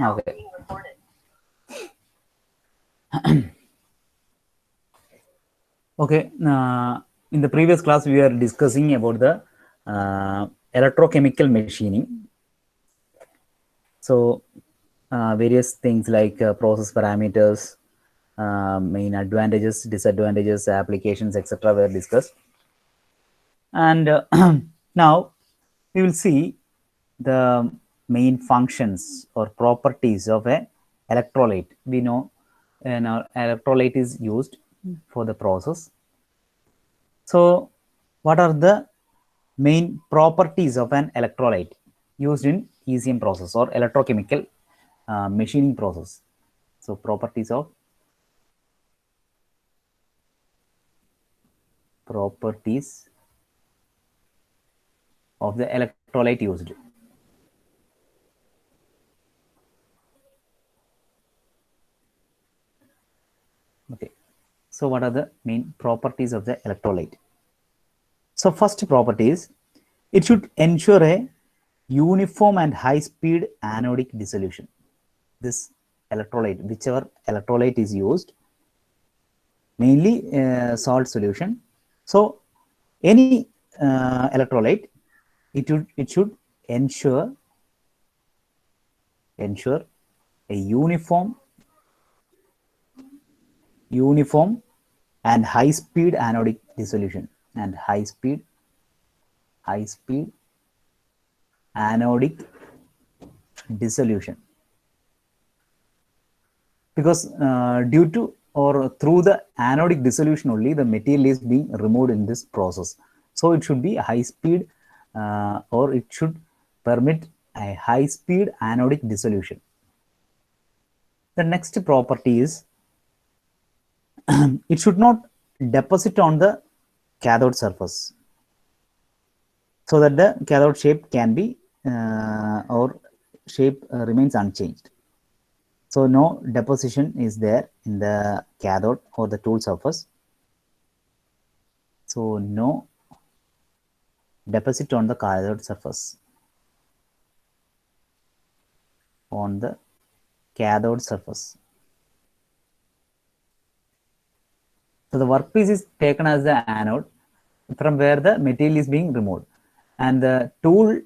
Okay. Okay. In the previous class, we were discussing about the electrochemical machining. So, various things like process parameters, main advantages, disadvantages, applications, etc. were discussed. And now we will see the main functions or properties of a electrolyte. We know an electrolyte is used for the process. So, what are the main properties of an electrolyte used in ECM process or electrochemical machining process? So, properties of the electrolyte used. Okay. So, what are the main properties of the electrolyte? So, first property is it should ensure a uniform and high speed anodic dissolution. This electrolyte, whichever electrolyte is used, mainly salt solution. So, any electrolyte, it should ensure a uniform and high speed anodic dissolution and high speed anodic dissolution, because due to or through the anodic dissolution only the material is being removed in this process. So it should be high speed or it should permit a high speed anodic dissolution. The next property is it should not deposit on the cathode surface, so that the cathode shape can be or shape remains unchanged. So no deposition is there in the cathode or the tool surface. So no deposit on the cathode surface. On the cathode surface. So the workpiece is taken as the anode from where the material is being removed, and the tool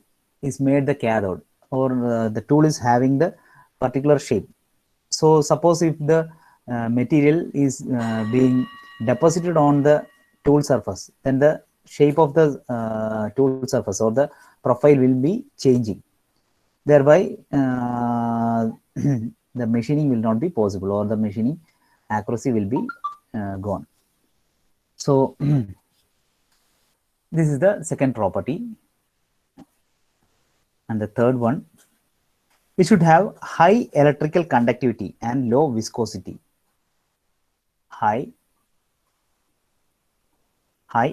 is made the cathode, or the tool is having the particular shape. So suppose if the material is being deposited on the tool surface, then the shape of the tool surface or the profile will be changing. Thereby the machining will not be possible, or the machining accuracy will be gone. So this is the second property. And the third one, it should have high electrical conductivity and low viscosity. High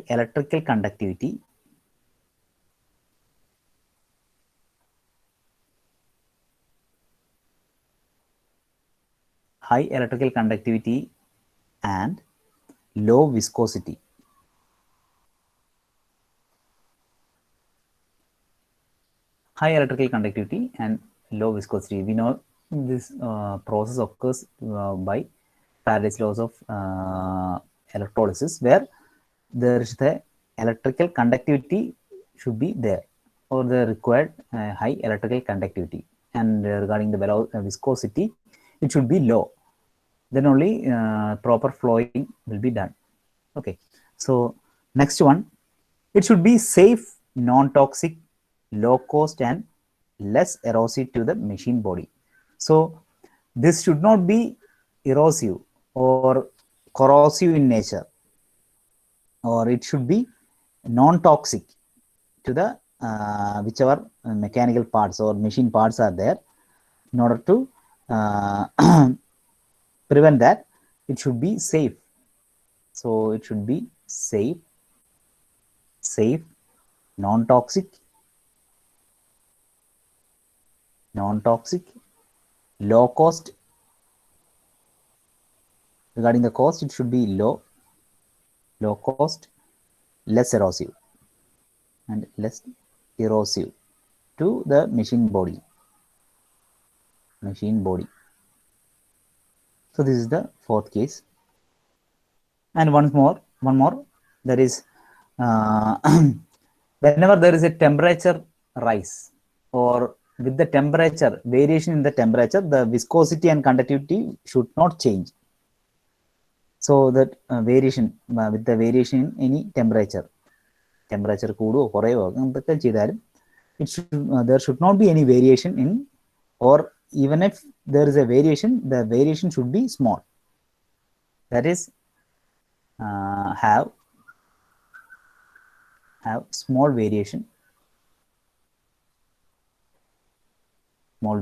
electrical conductivity and low viscosity. High electrical conductivity and low viscosity. We know this process occurs by Faraday's laws of electrolysis, where there is the electrical conductivity should be there, or the required high electrical conductivity, and regarding the viscosity, it should be low. Then only proper flowing will be done. Okay. So next one, it should be safe, non-toxic, low cost, and less erosive to the machine body. So this should not be erosive or corrosive in nature, or it should be non-toxic to the whichever mechanical parts or machine parts are there. In order to prevent that, it should be safe. So it should be safe, non-toxic, low cost. Regarding the cost, it should be low cost, less erosive to the machine body. machine body. So this is the fourth case. And one more, that is whenever there is a temperature rise, or with the temperature variation in the temperature, the viscosity and conductivity should not change. So that variation with the variation in any temperature കൂടുകയോ കുറയോ എന്തൊക്കെ ചെയ്താലും there should not be any variation in, or even if there is a variation, the variation should be small. That is have small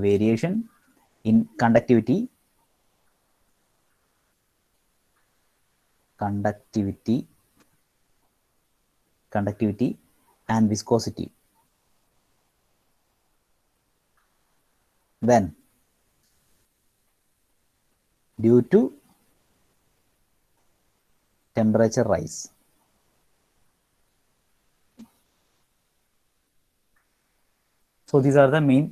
variation in conductivity and viscosity when due to temperature rise. So these are the main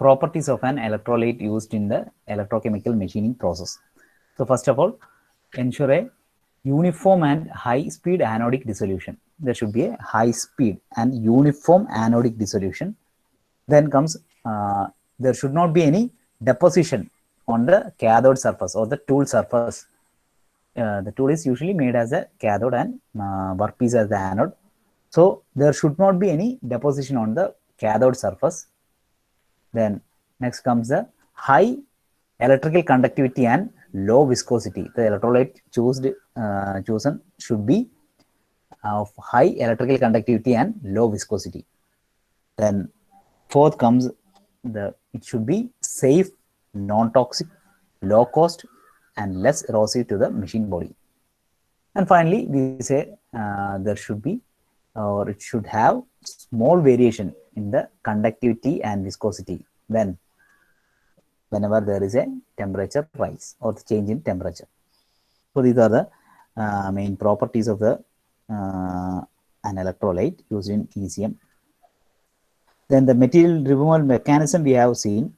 properties of an electrolyte used in the electrochemical machining process. So first of all, ensure a uniform and high speed anodic dissolution. There should be a high speed and uniform anodic dissolution. Then comes there should not be any deposition on the cathode surface or the tool surface. The tool is usually made as a cathode and workpiece as the anode. So there should not be any deposition on the cathode surface. Then next comes the high electrical conductivity and low viscosity. The electrolyte chosen should be of high electrical conductivity and low viscosity. Then fourth comes it should be safe, non-toxic, low cost, and less erosive to the machine body. And finally, we say there should be, or it should have, small variation in the conductivity and viscosity whenever there is a temperature rise or the change in temperature. So these are the main properties of the an electrolyte used in ECM. Then the material removal mechanism we have seen,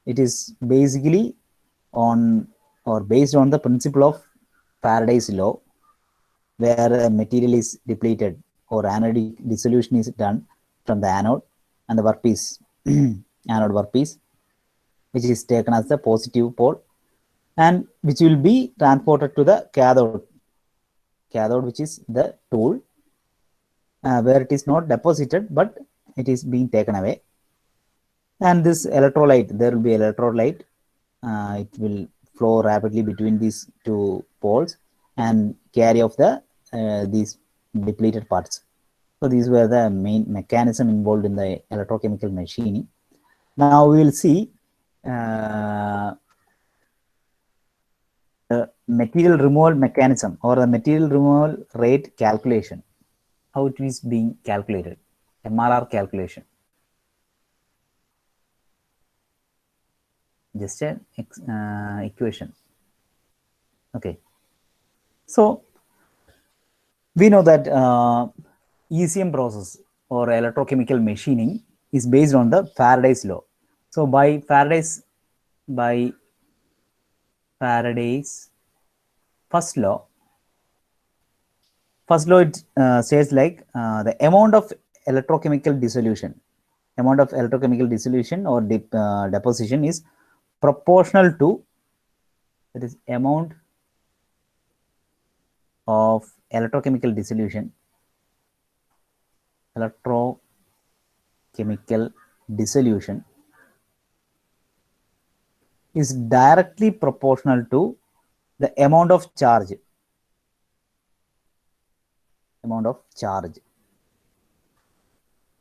it is basically on or based on the principle of Faraday's law, where a material is depleted or anodic dissolution is done from the anode and the workpiece, anode workpiece, which is taken as the positive pole, and which will be transported to the cathode, which is the tool, where it is not deposited but it is being taken away. And this electrolyte, there will be electrolyte, it will flow rapidly between these two poles and carry off the these depleted parts. So these were the main mechanism involved in the electrochemical machining. Now we will see the material removal mechanism or the material removal rate calculation, how it is being calculated, MRR calculation. Just an equation. Okay. So we know that ECM process or electrochemical machining is based on the Faraday's law. So by Faraday's first law, it says like the amount of electrochemical dissolution or deposition is proportional to, that is, amount of electrochemical dissolution is directly proportional to the amount of charge.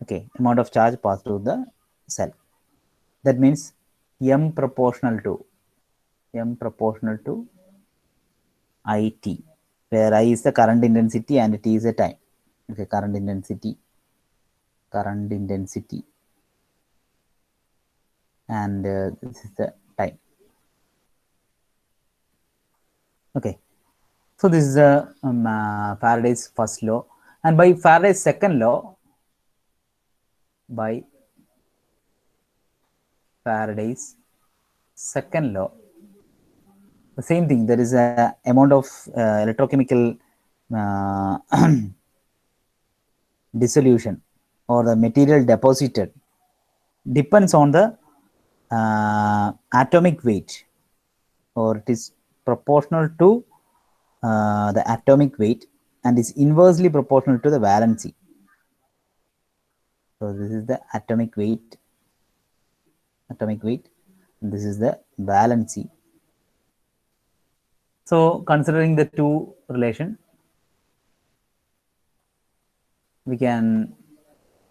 Okay, amount of charge passed through the cell. That means M proportional to IT, where I is the current intensity and T is the time. Okay, current intensity, and this is the time. Okay, so this is the Faraday's first law, and by Faraday's second law, second law, the same thing. There is a amount of electrochemical dissolution or the material deposited depends on the atomic weight, or it is proportional to the atomic weight and is inversely proportional to the valency. So this is the atomic weight, and this is the valency. So considering the two relation, we can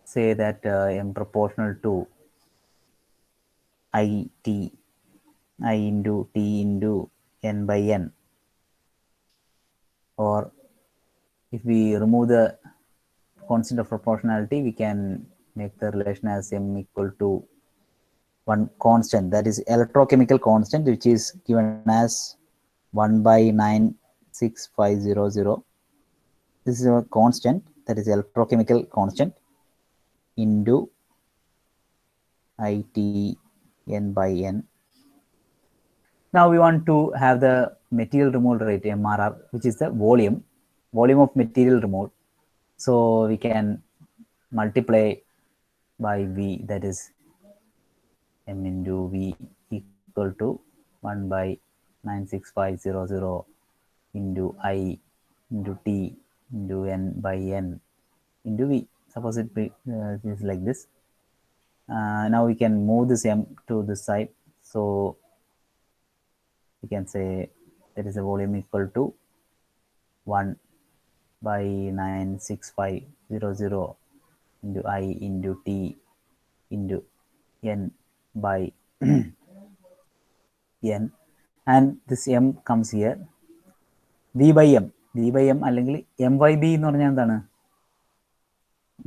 say that m proportional to I into T into N by N, or if we remove the constant of proportionality, we can make the relation as m equal to one constant, that is electrochemical constant, which is given as 1 by 96500. This is a constant, that is electrochemical constant, into IT N by N. Now we want to have the material removal rate, MRR, which is the volume of material removed. So we can multiply by V, that is M into V equal to 1 by 96500 into I into T into N by N into V. Suppose it is like this. Now we can move this M to this side. So we can say there is a volume equal to 1 by 96500 into I into T into N by N, and this M comes here. V by M അല്ലെങ്കിൽ MYB എന്ന് പറഞ്ഞാൽ എന്താണ്?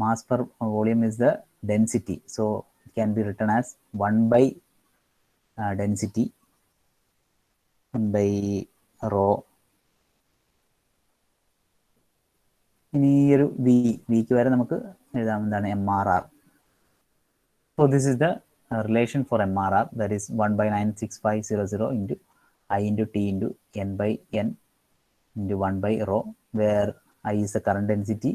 Mass per volume is the density, so it can be written as 1 by density, 1 by rho. ഇനി ഈ ഒരു വിക്ക് വരെ നമുക്ക് എഴുതാം എന്താണ് MRR. So this is the relation for MRR, that is 1 by 96500 into I into T into N by N into 1 by rho, where I is the current density,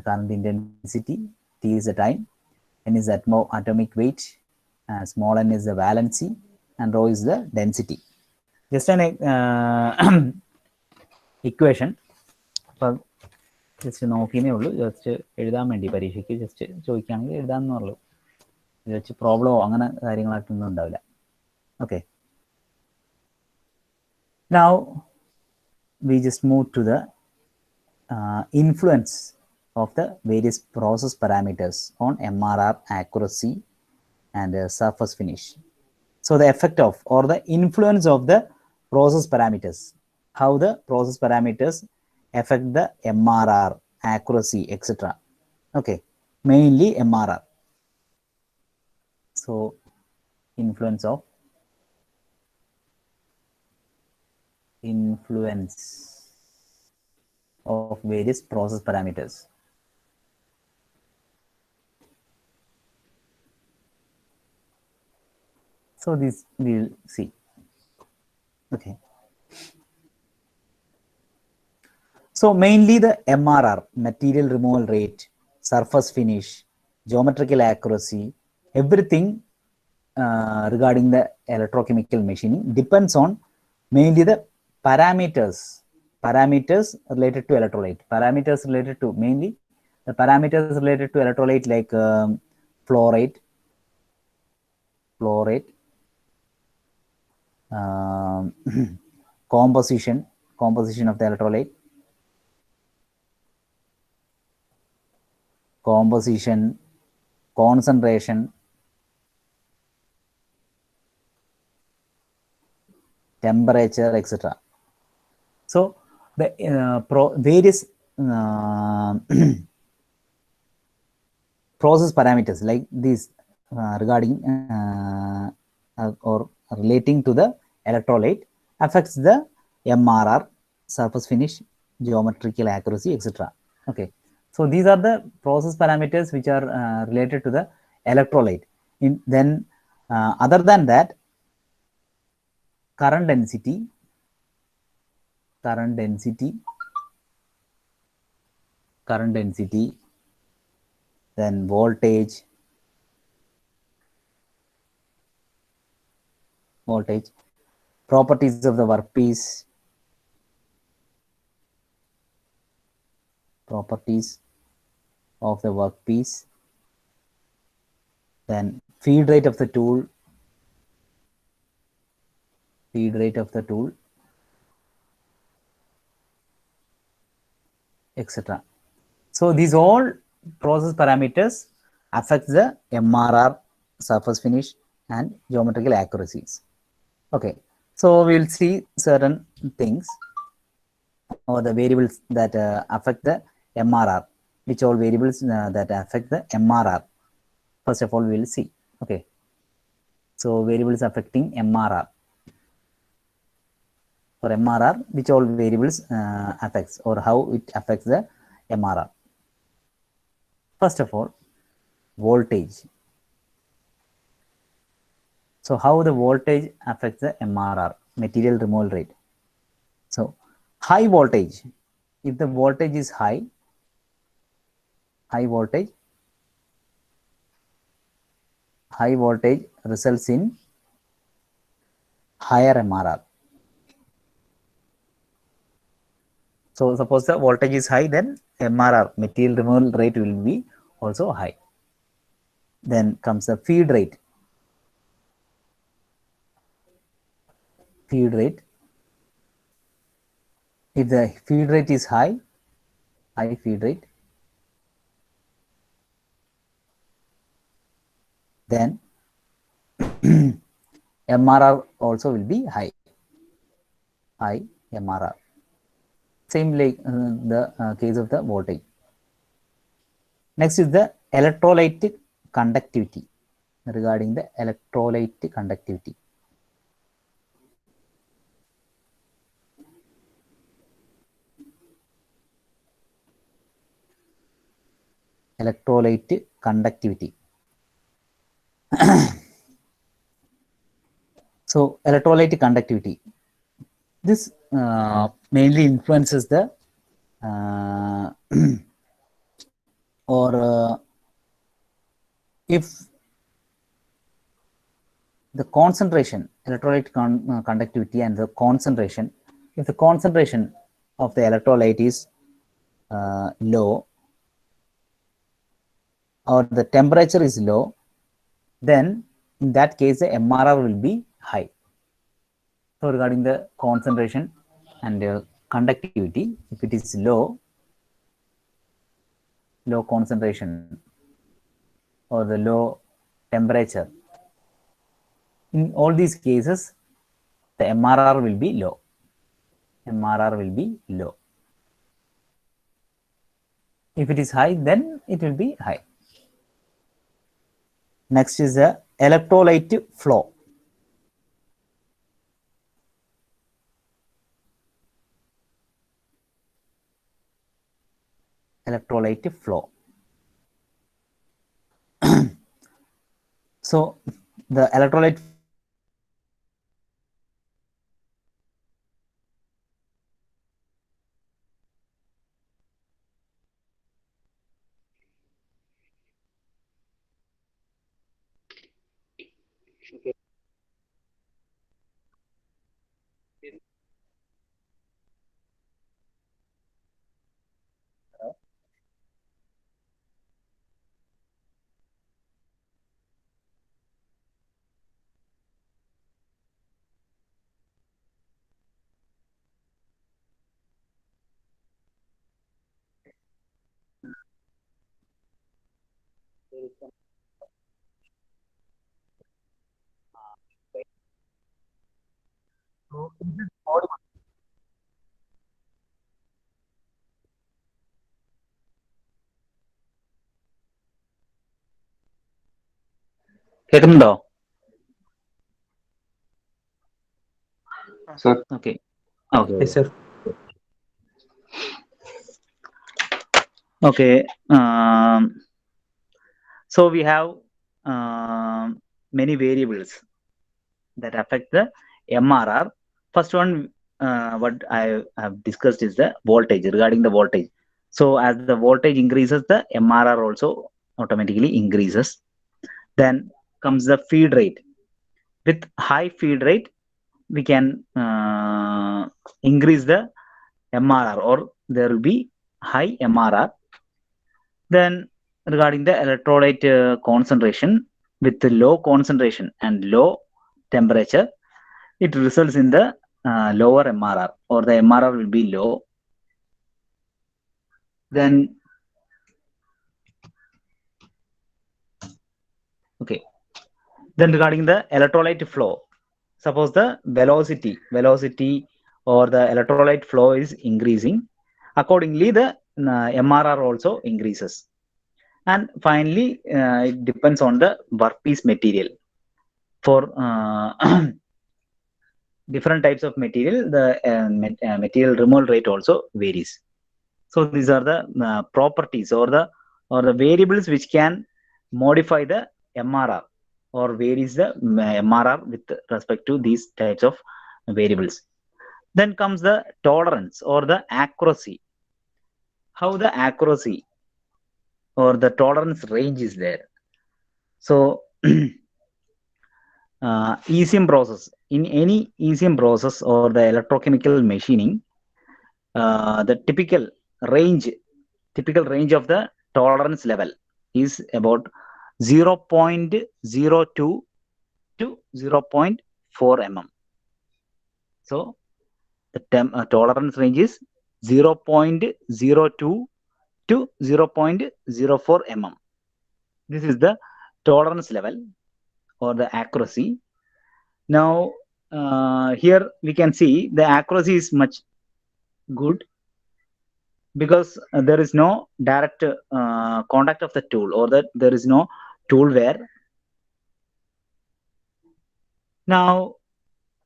current intensity, T is the time, N is the atomic weight, small n is the valency, and rho is the density. Just an equation. Just നോക്കിയേ ഉള്ളൂ, just എഴുതാൻ വേണ്ടി പരീക്ഷയ്ക്ക് just ചോദിക്കുകയാണെങ്കിൽ എഴുതാമെന്നുള്ളൂ. ഇത് വെച്ച് പ്രോബ്ലമോ അങ്ങനെ കാര്യങ്ങളായിട്ടൊന്നും ഉണ്ടാവില്ല. Okay, now we just move to the influence of the various process parameters on MRR accuracy and surface finish. So the effect of, or the influence of the process parameters, how the process parameters affect the MRR accuracy, etc. Okay, mainly MRR. So influence of various process parameters. So this we will see. Okay, so mainly the MRR, material removal rate, surface finish, geometrical accuracy, everything regarding the electrochemical machining depends on mainly the parameters related to electrolyte. Parameters related to, mainly the parameters related to electrolyte, like flow rate, composition of the electrolyte, concentration, temperature, etc. So the various process parameters like these regarding or relating to the electrolyte affects the MRR, surface finish, geometrical accuracy, etc. Okay, so these are the process parameters which are related to the electrolyte. Then other than that, current density, current density, then voltage, properties of the workpiece, then feed rate of the tool, etc. So these all process parameters affect the MRR, surface finish, and geometrical accuracies. Okay, so we will see certain things or the variables that affect the MRR, which all variables that affect the MRR. First of all, we will see. Okay, so variables affecting MRR. For MRR, which all variables affects or how it affects the MRR. First of all, voltage. So how the voltage affects the MRR, material removal rate. So high voltage, if the voltage is high voltage results in higher MRR. So suppose the voltage is high, then MRR, material removal rate, will be also high. Then comes the feed rate. If the feed rate is high feed rate, then MRR also will be high MRR. Same like the case of the voltage. Next is the electrolyte conductivity. Regarding the electrolyte conductivity, So electrolyte conductivity, this mainly influences the if the concentration, electrolyte conductivity and the concentration, if the concentration of the electrolyte is low or the temperature is low, then in that case the MRR will be high. So regarding the concentration and conductivity, if it is low concentration or the low temperature, in all these cases the MRR will be low. If it is high, then it will be high. Next is the electrolyte flow. So the electrolyte കേൾക്കുന്നുണ്ടോ? Sir. Okay. Yes, sir. Okay. So we have many variables that affect the MRR. First one, what I have discussed is the voltage, regarding the voltage. So as the voltage increases, the MRR also automatically increases. Then comes the feed rate. With high feed rate, we can increase the MRR, or there will be high MRR. Then regarding the electrolyte concentration, with the low concentration and low temperature, it results in the lower MRR, or the MRR will be low. Then okay, then regarding the electrolyte flow, suppose the velocity or the electrolyte flow is increasing, accordingly the MRR also increases. And finally, it depends on the workpiece material. For different types of material, the material removal rate also varies. So these are the properties, or the variables which can modify the MRR, or varies the MRR with respect to these types of variables. Then comes the tolerance, or the accuracy. How the accuracy or the tolerance range is there. So ECM process, in any ECM process or the electrochemical machining, the typical range of the tolerance level is about 0.02 to 0.4 mm. So the tolerance range is 0.02 to 0.04 mm. This is the tolerance level or the accuracy. Now here we can see the accuracy is much good, because there is no direct contact of the tool, or that there is no tool wear. Now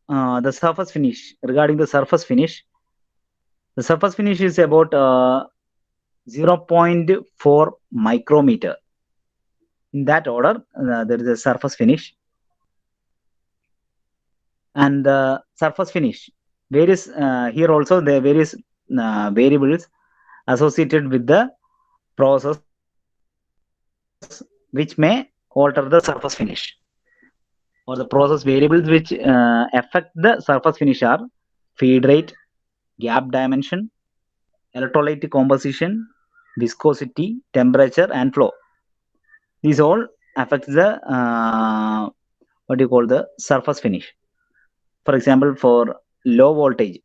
the surface finish, regarding the surface finish, the surface finish is about 0.4 micrometer. In that order, there is a surface finish. And the surface finish, various here also there are various variables associated with the process, which may alter the surface finish, or the process variables which affect the surface finish are feed rate, gap dimension, electrolyte composition, viscosity, temperature, and flow. These all affect the what do you call the surface finish. For example, for low voltage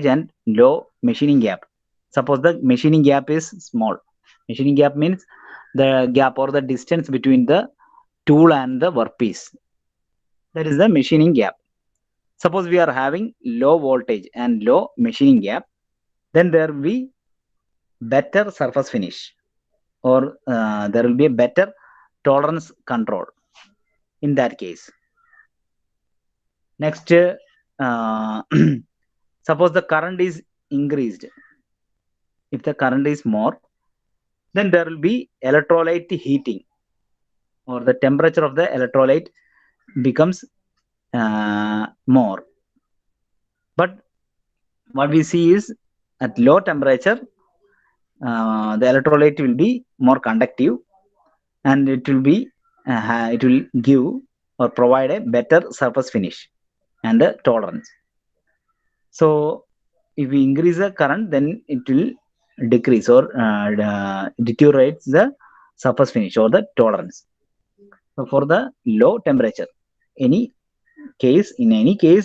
and low machining gap, suppose the machining gap is small. Machining gap means the gap or the distance between the tool and the workpiece. That is the machining gap. Suppose we are having low voltage and low machining gap, then there will be better surface finish, or there will be a better tolerance control in that case. Next, suppose the current is increased. If the current is more, then there will be electrolyte heating, or the temperature of the electrolyte becomes more. But what we see is, at low temperature, the electrolyte will be more conductive, and it will give or provide a better surface finish and the tolerance. So if we increase the current, then it will decrease or deteriorates the surface finish or the tolerance. So for the low temperature, in any case,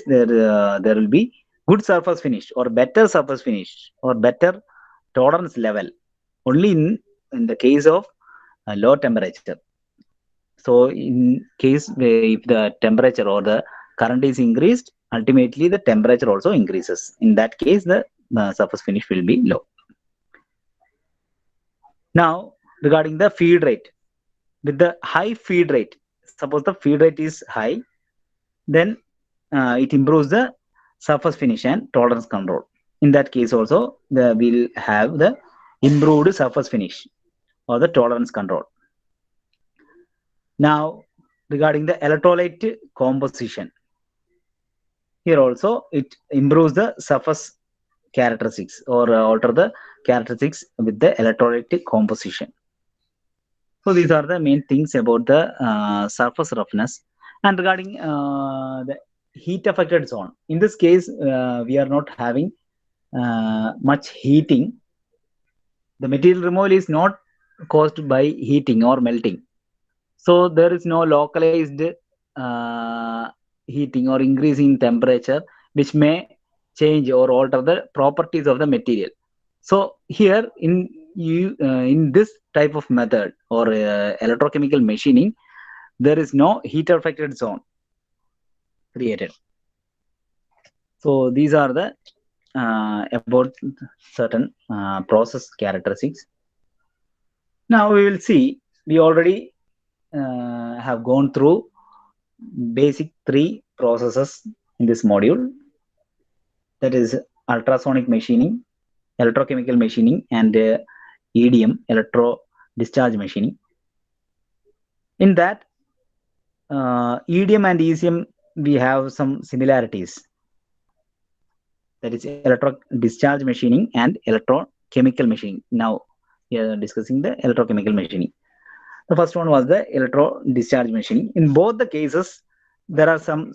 there will be good surface finish, or better surface finish, or better tolerance level, only in the case of low temperature. So in case if the temperature or the current is increased, ultimately the temperature also increases. In that case, the surface finish will be low. Now regarding the feed rate, with the high feed rate, suppose the feed rate is high, then it improves the surface finish and tolerance control. In that case also, we'll have the improved surface finish or the tolerance control. Now regarding the electrolyte composition, Here also it improves the surface characteristics or alter the characteristics with the electrolytic composition. So these are the main things about the surface roughness. And regarding the heat affected zone, in this case we are not having much heating. The material removal is not caused by heating or melting, so there is no localized uh, heating or increase in temperature which may change or alter the properties of the material. So here in this type of method or electrochemical machining, there is no heat affected zone created. So these are the about certain process characteristics. Now we will see, we already have gone through basic three processes in this module, that is ultrasonic machining, electrochemical machining, and EDM, electro discharge machining. In that EDM and ECM we have some similarities, that is electro discharge machining and electrochemical machining. Now we are discussing the electrochemical machining. The first one was the electro discharge machining. In both the cases there are some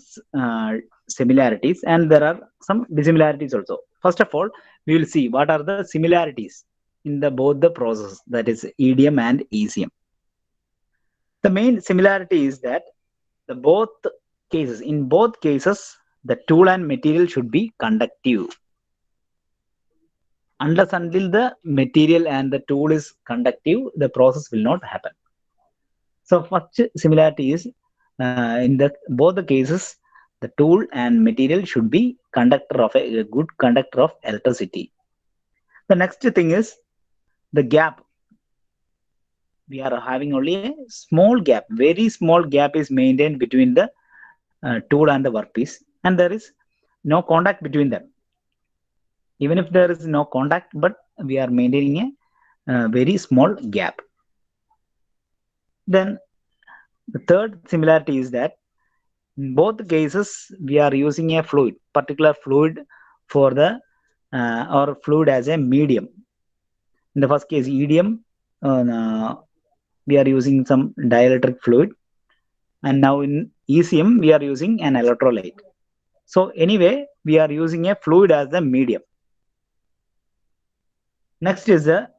similarities and there are some dissimilarities also. First of all, we will see what are the similarities in the both the process, that is EDM and ECM. The main similarity is that the both cases, in both cases the tool and material should be conductive. Unless until the material and the tool is conductive, the process will not happen. So first similarity is in the both the cases the tool and material should be conductor of a good conductor of electricity. The next thing is the gap. We are having only a small gap, very small gap is maintained between the tool and the workpiece, and there is no contact between them. Even if there is no contact, but we are maintaining a very small gap. Then the third similarity is that in both cases we are using a fluid, particular fluid for the or fluid as a medium. In the first case EDM, we are using some dielectric fluid, and now in ECM we are using an electrolyte. So anyway we are using a fluid as the medium. Next is the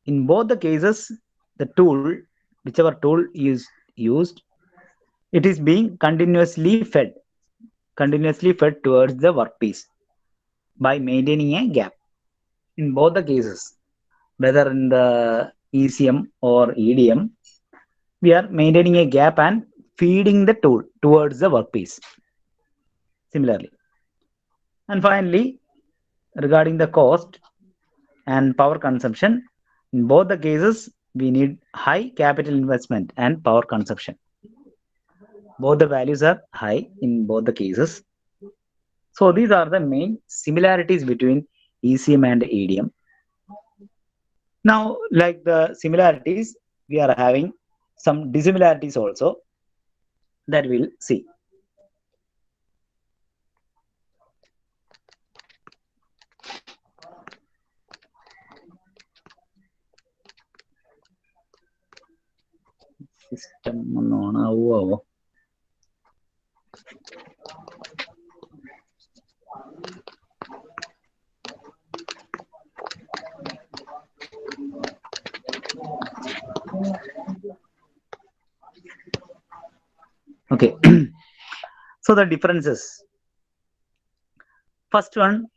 in both the cases the tool, whichever tool is used, it is being continuously fed towards the workpiece by maintaining a gap. In both the cases, whether in the ECM or EDM, we are maintaining a gap and feeding the tool towards the workpiece similarly. And finally, regarding the cost and power consumption, in both the cases we need high capital investment and power consumption. Both the values are high in both the cases. So these are the main similarities between ECM and EDM. Now, like the similarities, we are having some dissimilarities also that we'll see. System on. Okay. So the differences. First one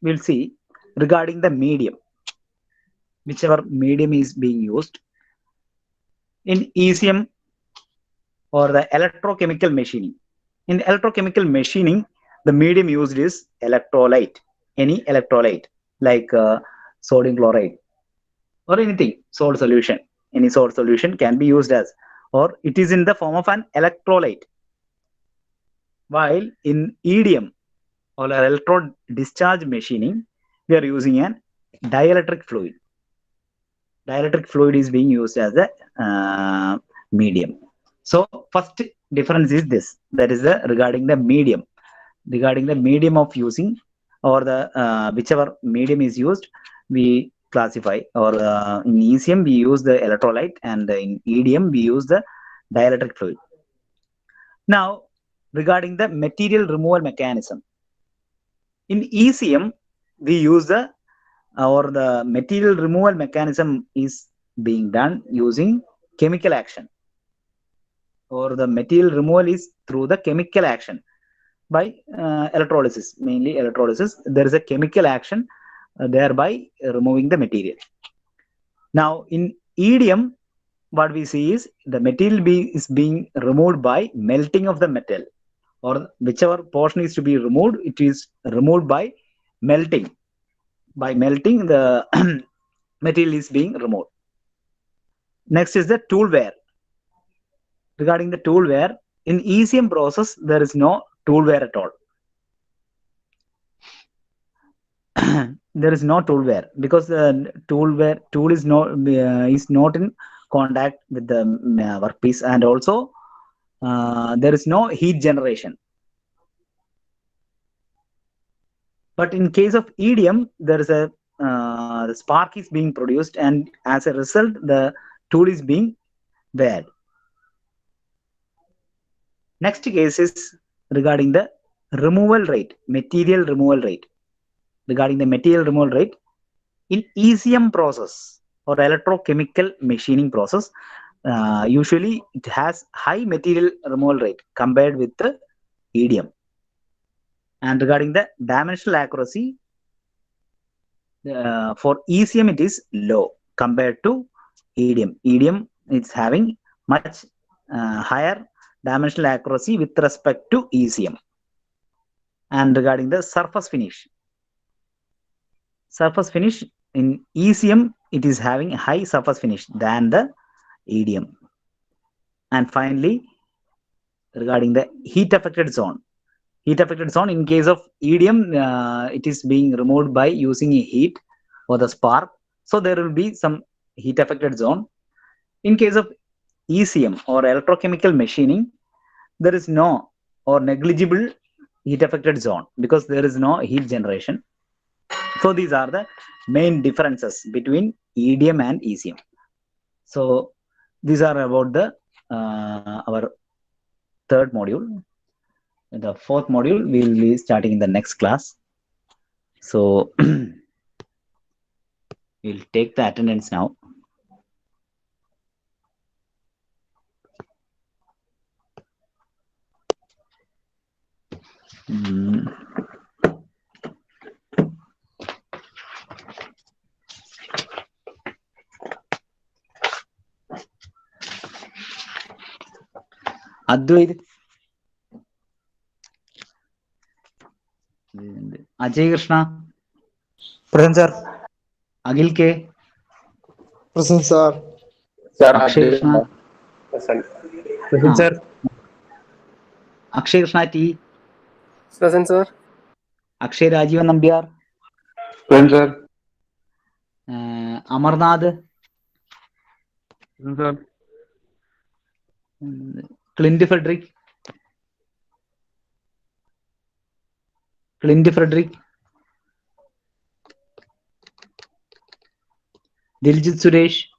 we'll see regarding the medium, whichever medium is being used. In ECM or the electrochemical machining. In electrochemical machining, the medium used is electrolyte, any electrolyte like sodium chloride or anything, salt solution. Any salt solution can be used as, or it is in the form of an electrolyte. While in EDM or electro discharge machining, we are using an dielectric fluid. Dielectric fluid is being used as a medium. So first difference is this, that is regarding the medium of using, or the whichever medium is used, we classify, or in ECM we use the electrolyte, and in EDM we use the dielectric fluid. Now regarding the material removal mechanism, in ECM we use the material removal mechanism is being done using chemical action, or the material removal is through the chemical action by electrolysis, mainly electrolysis. There is a chemical action thereby removing the material. Now in EDM, what we see is the material is being removed by melting of the metal, or whichever portion is to be removed, it is removed by melting. By melting, the material is being removed. Next is the tool wear. Regarding the tool wear, in ECM process there is no tool wear at all. There is no tool wear, because the tool is not in contact with the workpiece, and also there is no heat generation. But in case of EDM, there is a the spark is being produced, and as a result the tool is being weared. Next case is regarding the removal rate, material removal rate. Regarding the material removal rate, in ECM process or electrochemical machining process, usually it has high material removal rate compared with the EDM. And regarding the dimensional accuracy, for ECM it is low compared to EDM. EDM is having much higher dimensional accuracy with respect to ECM. And regarding the surface finish in ECM, it is having high surface finish than the EDM. And finally, regarding the heat affected zone, in case of EDM, it is being removed by using a heat or the spark, so there will be some heat affected zone. In case of ECM or electrochemical machining, there is no or negligible heat affected zone, because there is no heat generation. So these are the main differences between EDM and ECM. So these are about the our third module. The fourth module we will be starting in the next class. So we'll take the attendance now. Advaith, Ajay Krishna, Present, sir. Akhil K, Present, sir. Sir, Akshay Krishna, present. Present, sir. Akshay Krishna T, Present, sir. Akshay Rajivan Nambiar, Present, sir. Amarnath, Present, sir. Clint Frederick, Diljit Suresh,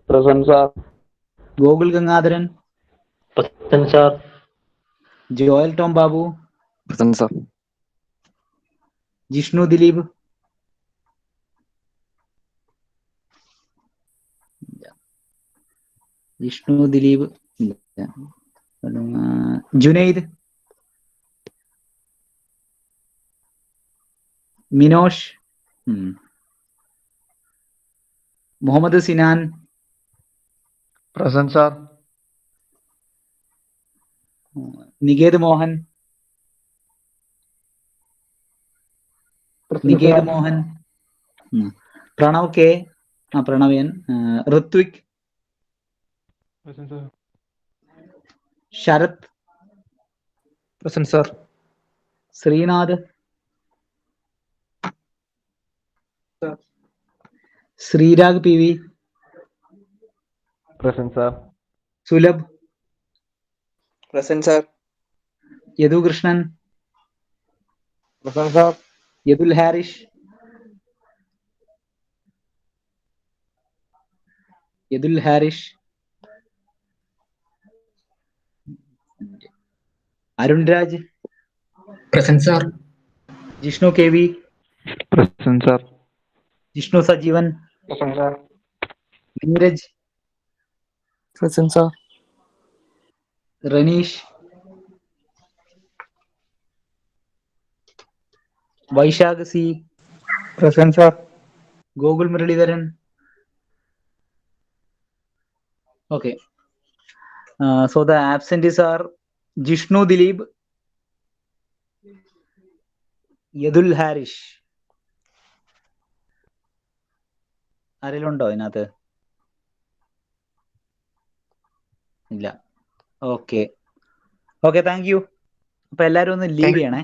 Present, sir. Gogul Gangadharan, Present, sir. Joel Tom Babu, Present, sir. Jishnu Dilip, Junaid, Minosh, Muhammad Sinan, Present, sir. Niged Mohan, Pranav K, Pranavian, Ritvik, Present, sir. Sharath, Present, sir. Srinath, Sir. Srirag PV, Present, sir. Sulabh, Present, sir. Yadukrishnan, Present, sir. Yadul Harish, Yadul Harish, Arun Raj, Present, sir. Jishnu K V, Present, sir. Jishnu Sajeevan, Present, sir. Neeraj, Present, sir. Ranish, Vaishakh C, Present, sir. Gokul Muralidharan. Okay. So the absentees are Jishnu Dilip, Yadul Harish. ആരെങ്കിലും ഉണ്ടോ ഇതിനകത്ത്? ഇല്ല. Okay okay, thank you. അപ്പൊ എല്ലാരും ഒന്ന് leave ചെയ്യണേ,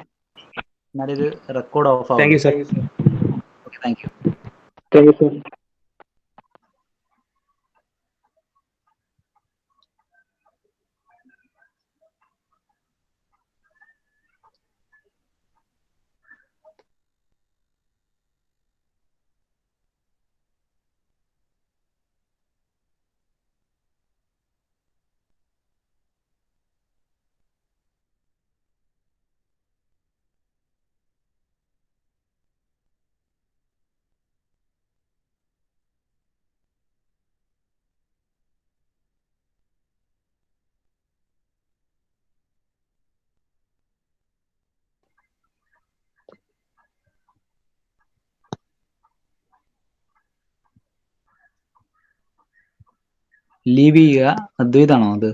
എന്നാലൊരു record off ആവും. Thank you, sir. Okay, thank you. Thank you, sir. Leave ചെയ്യുക. അദ്വൈതാണോ അത്?